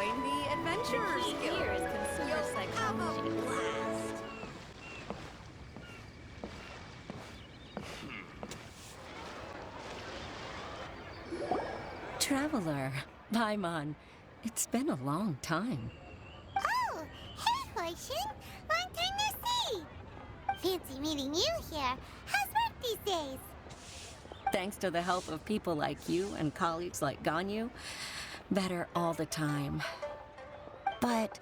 join the Adventurers Guild. Here is consumer You'll have a psychology. blast. Traveler, Paimon, it's been a long time. Oh, hey, Hoishin. Long time no see. Fancy meeting you here. How's work these days? Thanks to the help of people like you and colleagues like Ganyu, better all the time. But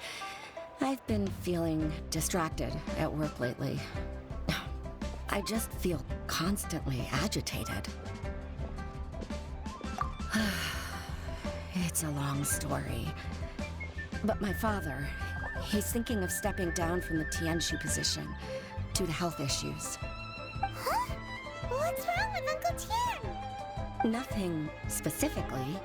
I've been feeling distracted at work lately. I just feel constantly agitated. It's a long story. But my father, he's thinking of stepping down from the Tianshu position due to health issues. Huh? What's wrong with Uncle Tian? Nothing specifically.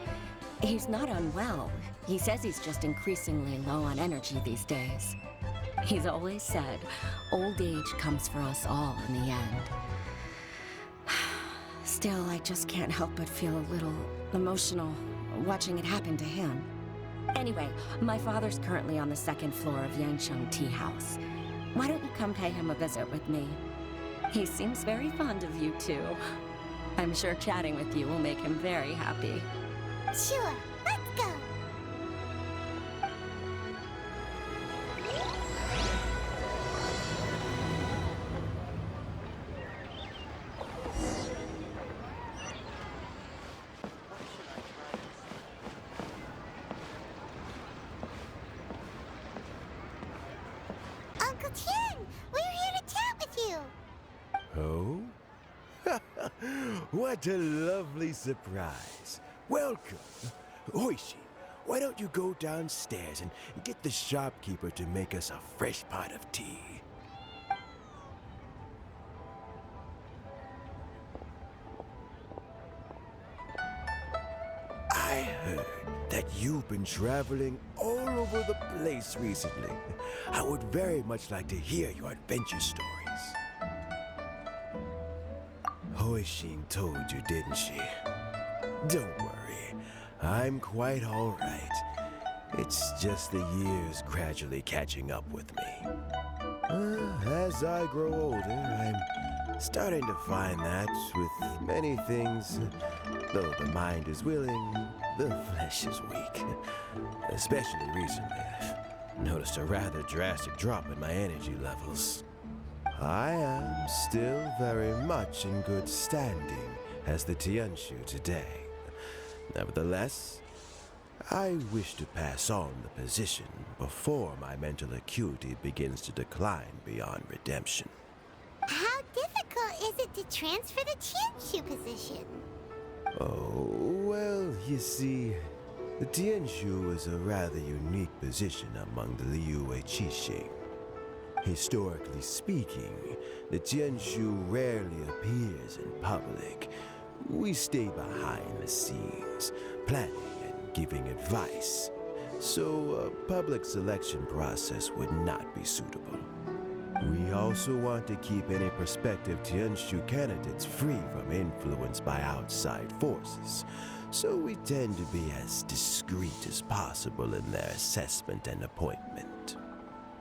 He's not unwell. He says he's just increasingly low on energy these days. He's always said, old age comes for us all in the end. Still, I just can't help but feel a little emotional watching it happen to him. Anyway, my father's currently on the second floor of Yangsheng Tea House. Why don't you come pay him a visit with me? He seems very fond of you, too. I'm sure chatting with you will make him very happy. Sure, let's go. Uncle Tian, we're here to chat with you. Oh? What a lovely surprise. Welcome. Oishi, why don't you go downstairs and get the shopkeeper to make us a fresh pot of tea? I heard that you've been traveling all over the place recently. I would very much like to hear your adventure stories. Hoishin told you, didn't she? Don't worry, I'm quite all right. It's just the years gradually catching up with me. As I grow older, I'm starting to find that with many things, though the mind is willing, the flesh is weak. Especially recently, I've noticed a rather drastic drop in my energy levels. I am still very much in good standing as the Tianshu today. Nevertheless, I wish to pass on the position before my mental acuity begins to decline beyond redemption. How difficult is it to transfer the Tianshu position? Oh, well, you see, the Tianshu is a rather unique position among the Liyue Qixing. Historically speaking, the Tianshu rarely appears in public. We stay behind the scenes, planning and giving advice. So a public selection process would not be suitable. We also want to keep any prospective Tianshu candidates free from influence by outside forces, so we tend to be as discreet as possible in their assessment and appointment.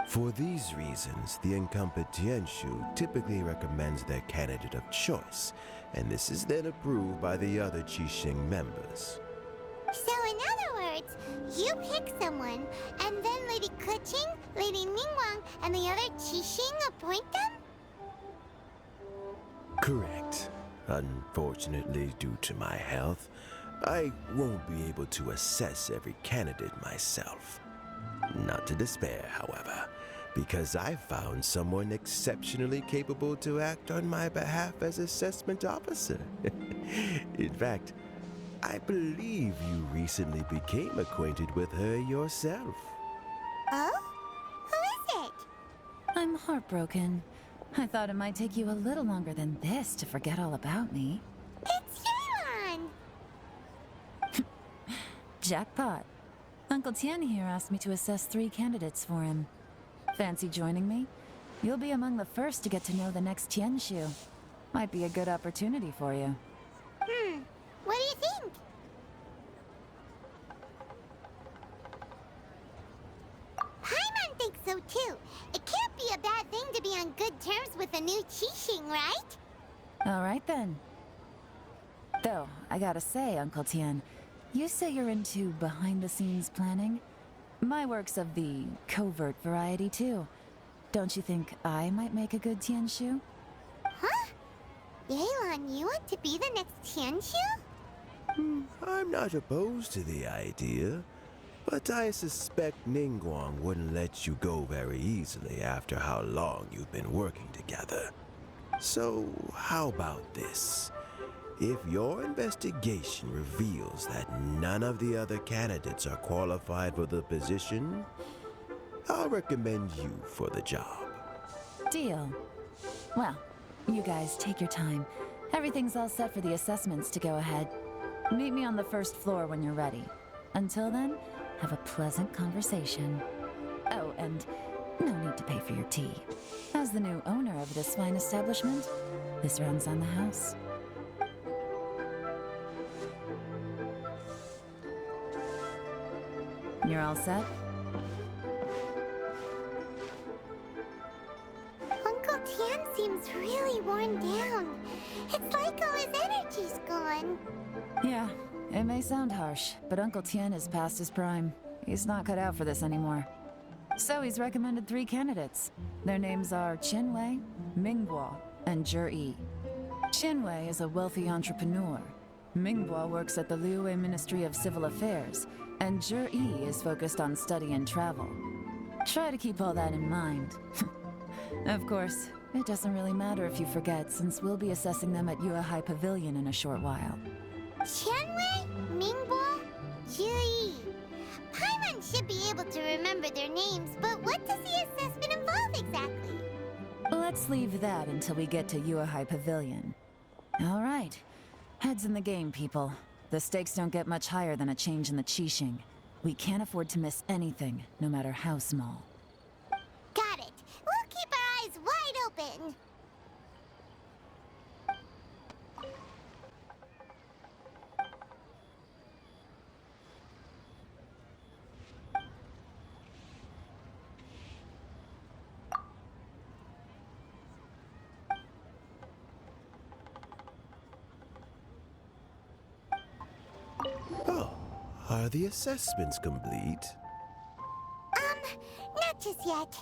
For these reasons, the incumbent Tianshu typically recommends their candidate of choice, and this is then approved by the other Qixing members. So in other words, you pick someone, and then Lady Keqing, Lady Ningguang, and the other Qixing appoint them? Correct. Unfortunately, due to my health, I won't be able to assess every candidate myself. Not to despair, however, because I found someone exceptionally capable to act on my behalf as assessment officer. In fact, I believe you recently became acquainted with her yourself. Oh? Who is it? I'm heartbroken. I thought it might take you a little longer than this to forget all about me. It's Yelan! Jackpot. Uncle Tian here asked me to assess 3 candidates for him. Fancy joining me? You'll be among the first to get to know the next Tianshu. Might be a good opportunity for you. What do you think? so too. It can't be a bad thing to be on good terms with a new Qixing, right? Alright then. Though, I gotta say, Uncle Tian, you say you're into behind-the-scenes planning? My work's of the covert variety, too. Don't you think I might make a good Tianshu? Huh? Yelan, you want to be the next Tianshu? I'm not opposed to the idea, but I suspect Ningguang wouldn't let you go very easily after how long you've been working together. So, how about this? If your investigation reveals that none of the other candidates are qualified for the position, I'll recommend you for the job. Deal. Well, you guys take your time. Everything's all set for the assessments to go ahead. Meet me on the first floor when you're ready. Until then, have a pleasant conversation. Oh, and no need to pay for your tea. As the new owner of this fine establishment, this runs on the house. You're all set? Uncle Tian seems really worn down. It's like all his energy's gone. Yeah, it may sound harsh, but Uncle Tian is past his prime. He's not cut out for this anymore. So he's recommended 3 candidates. Their names are Qinwei, Mingguo, and Zhi. Qinwei is a wealthy entrepreneur. Mingguo works at the Liyue Ministry of Civil Affairs, and Zhi is focused on study and travel. Try to keep all that in mind. Of course, it doesn't really matter if you forget, since we'll be assessing them at Yuehai Pavilion in a short while. Qianwei, Mingguo, Zhi. Paimon should be able to remember their names, but what does the assessment involve exactly? Let's leave that until we get to Yuehai Pavilion. All right. Heads in the game, people. The stakes don't get much higher than a change in the Qixing. We can't afford to miss anything, no matter how small. Got it. We'll keep our eyes wide open. Oh, are the assessments complete? Not just yet.